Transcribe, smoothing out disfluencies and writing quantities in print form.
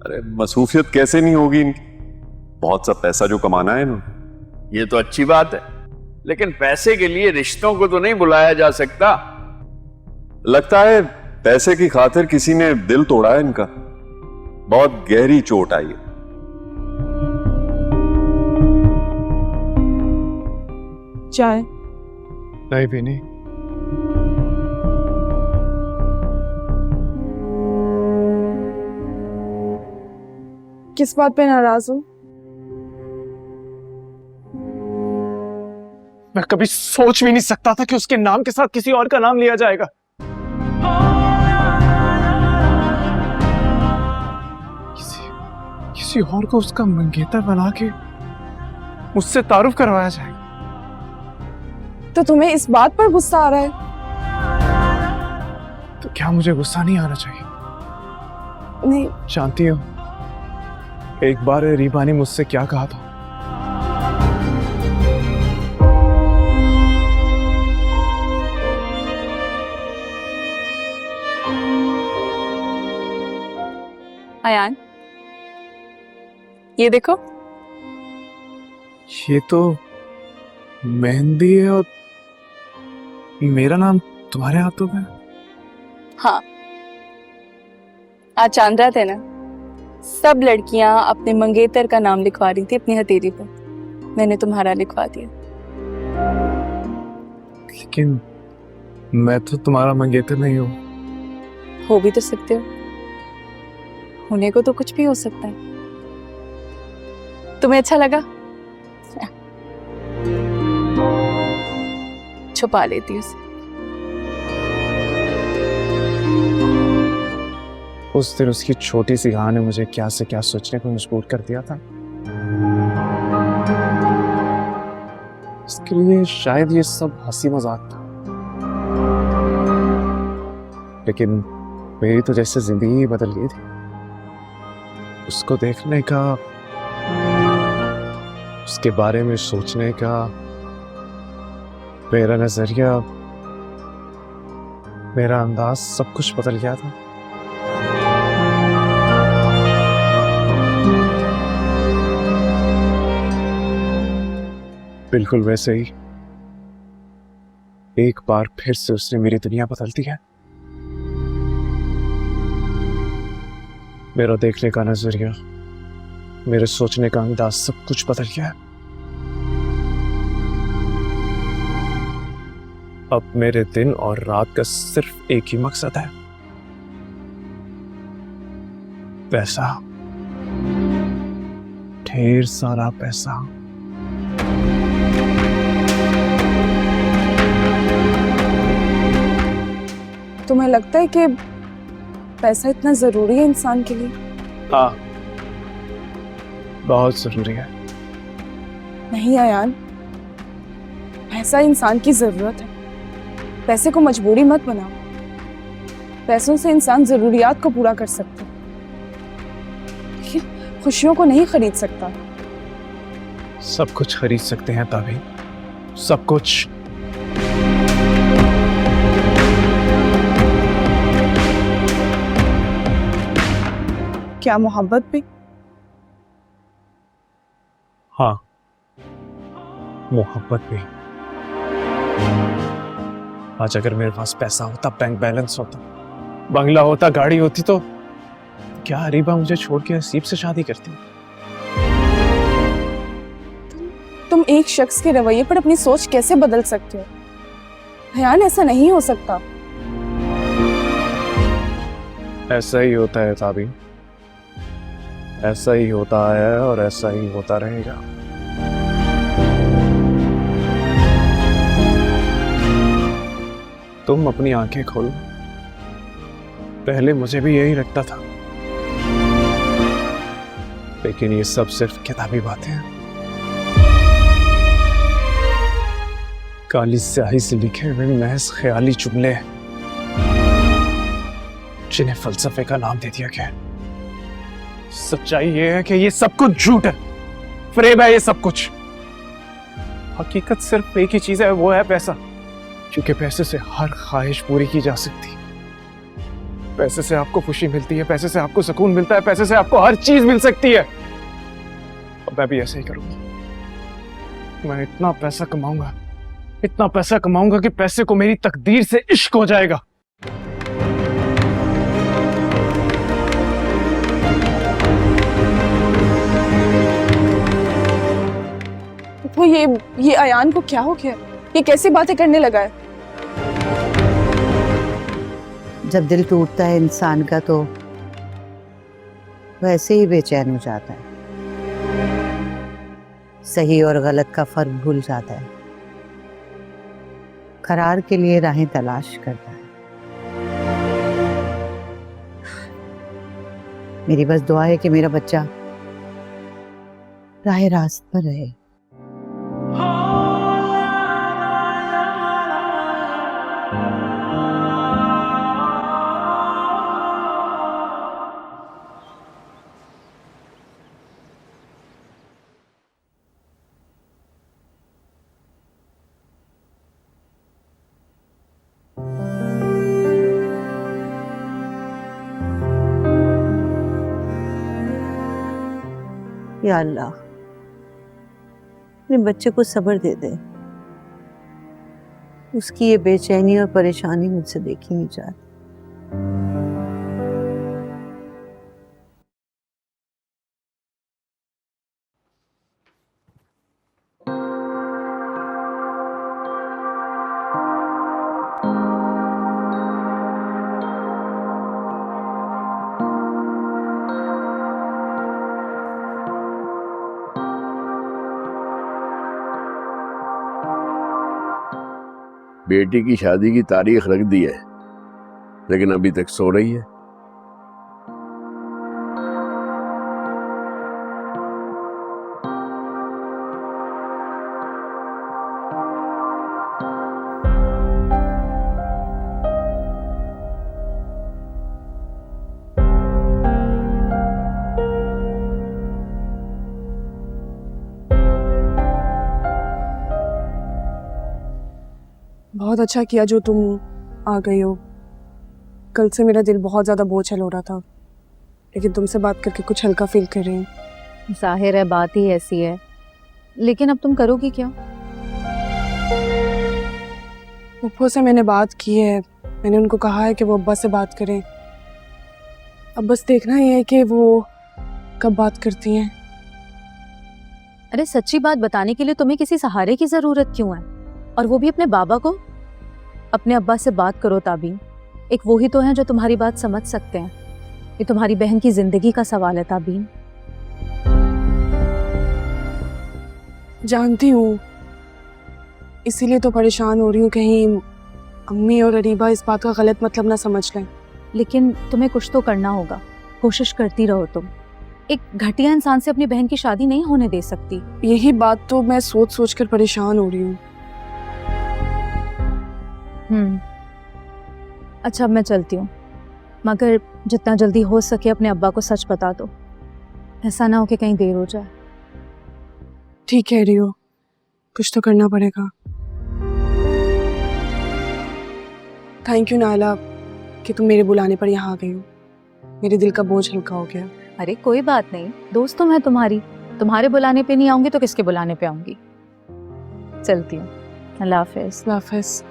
अरे मसरूफियत कैसे नहीं होगी इनकी, बहुत सा पैसा जो कमाना है इन्होंने। ये तो अच्छी बात है, लेकिन पैसे के लिए रिश्तों को तो नहीं बुलाया जा सकता। लगता है पैसे की खातिर किसी ने दिल तोड़ा है इनका, बहुत गहरी चोट आई है। चाय नहीं पीनी। किस बात पे नाराज हो? मैं कभी सोच भी नहीं सकता था कि उसके नाम के साथ किसी और का नाम लिया जाएगा। किसी और को उसका मंगेतर बना के मुझसे तारुफ करवाया जाएगा। तो तुम्हें इस बात पर गुस्सा आ रहा है? तो क्या मुझे गुस्सा नहीं आना चाहिए? नहीं। जानती हो, एक बार रीबा ने मुझसे क्या कहा था? अयान, ये देखो। ये तो मेहंदी है और मेरा नाम तुम्हारे हाथों में। हाँ, आज चांद रात है ना, सब लड़कियां अपने मंगेतर का नाम लिखवा रही थी अपनी हथेली पर। मैंने तुम्हारा लिखवा दिया। लेकिन मैं तो तुम्हारा मंगेतर नहीं हूँ। हो भी तो सकते हो, होने को तो कुछ भी हो सकता है। तुम्हें अच्छा लगा? छुपा लेती उसे। उस दिन उसकी छोटी सी हाँ ने मुझे क्या से क्या सोचने पर मजबूर कर दिया था। इसके लिए शायद ये सब हंसी मजाक था, लेकिन मेरी तो जैसे जिंदगी ही बदल गई थी। उसको देखने का, उसके बारे में सोचने का मेरा नजरिया, मेरा अंदाज, सब कुछ बदल गया था। बिल्कुल वैसे ही एक बार फिर से उसने मेरी दुनिया बदल दी है। मेरा देखने का नजरिया, मेरे सोचने का अंदाज, सब कुछ बदल गया है। अब मेरे दिन और रात का सिर्फ एक ही मकसद है, पैसा, ढेर सारा पैसा। तुम्हें लगता है कि पैसा इतना जरूरी है इंसान के लिए? हाँ, बहुत जरूरी है। नहीं अयान, पैसा इंसान की जरूरत है। पैसे को मजबूरी मत बनाओ। पैसों से इंसान जरूरियात को पूरा कर सकता है, लेकिन खुशियों को नहीं खरीद सकता। सब कुछ खरीद सकते हैं ताबी, सब कुछ। क्या मोहब्बत भी? हाँ, मोहब्बत भी। आज अगर मेरे पास पैसा होता, बैंक बैलेंस होता, बंगला होता, गाड़ी होती, तो क्या रीबा मुझे छोड़ के हसीब से शादी करती? तुम एक शख्स के रवैये पर अपनी सोच कैसे बदल सकते हो? अयान, ऐसा नहीं हो सकता। ऐसा ही होता है ताबी, ऐसा ही होता है और ऐसा ही होता रहेगा। तुम अपनी आंखें खोलो। पहले मुझे भी यही लगता था, लेकिन ये सब सिर्फ किताबी बातें हैं, काली स्याही से लिखे हुए महज ख्याली जुमले हैं, जिन्हें फलसफे का नाम दे दिया गया। सच्चाई ये है कि ये सब कुछ झूठ है, फरेब है ये सब कुछ। हकीकत सिर्फ एक ही चीज है, वो है पैसा, क्योंकि पैसे से हर ख्वाहिश पूरी की जा सकती। पैसे से आपको खुशी मिलती है, पैसे से आपको सुकून मिलता है, पैसे से आपको हर चीज मिल सकती है। और मैं भी ऐसे ही करूंगा। मैं इतना पैसा कमाऊंगा कि पैसे को मेरी तकदीर से इश्क हो जाएगा। तो ये अयान को क्या हो गया? ये कैसी बातें करने लगा है? जब दिल टूटता है इंसान का तो वैसे ही बेचैन हो जाता है, सही और गलत का फर्क भूल जाता है, करार के लिए राहें तलाश करता है। मेरी बस दुआ है कि मेरा बच्चा राह रास्त पर रहे। या अल्लाह, अपने बच्चे को सब्र दे दे। उसकी ये बेचैनी और परेशानी मुझसे देखी नहीं जाती। बेटी की शादी की तारीख रख दी है, लेकिन अभी तक सो रही है। बहुत अच्छा किया जो तुम आ गई हो। कल से मेरा दिल बहुत ज़्यादा बोझल हो रहा था, लेकिन तुमसे बात करके कुछ हल्का फील कर रही हूँ। जाहिर है बात ही ऐसी है, लेकिन अब तुम करोगी क्या? उप्पो से मैंने बात की है, मैंने उनको कहा है कि वो अब्बा से बात करें। अब बस देखना ही है कि वो कब बात करती हैं। अरे सच्ची बात बताने के लिए तुम्हें किसी सहारे की जरूरत क्यों है, और वो भी अपने बाबा को? अपने अब्बा से बात करो ताबीन, एक वो ही तो हैं जो तुम्हारी बात समझ सकते हैं। ये तुम्हारी बहन की जिंदगी का सवाल है ताबीन। जानती हूँ, इसीलिए तो परेशान हो रही हूँ, कहीं अम्मी और अरीबा इस बात का गलत मतलब ना समझ लें। लेकिन तुम्हें कुछ तो करना होगा, कोशिश करती रहो तुम। एक घटिया इंसान से अपनी बहन की शादी नहीं होने दे सकती। यही बात तो मैं सोच सोच कर परेशान हो रही हूँ। अच्छा अब मैं चलती हूँ, मगर जितना जल्दी हो सके अपने अब्बा को सच बता दो, ऐसा ना हो कि कहीं देर हो जाए। ठीक कह रही हो, कुछ तो करना पड़ेगा। थैंक यू नाला कि तुम मेरे बुलाने पर यहाँ आ गई हो। मेरे दिल का बोझ हल्का हो गया। अरे कोई बात नहीं, दोस्त तो मैं तुम्हारी, तुम्हारे बुलाने पे नहीं आऊंगी तो किसके बुलाने पे आऊंगी। चलती हूँ, अल्लाह हाफिज। अल्लाह हाफिज।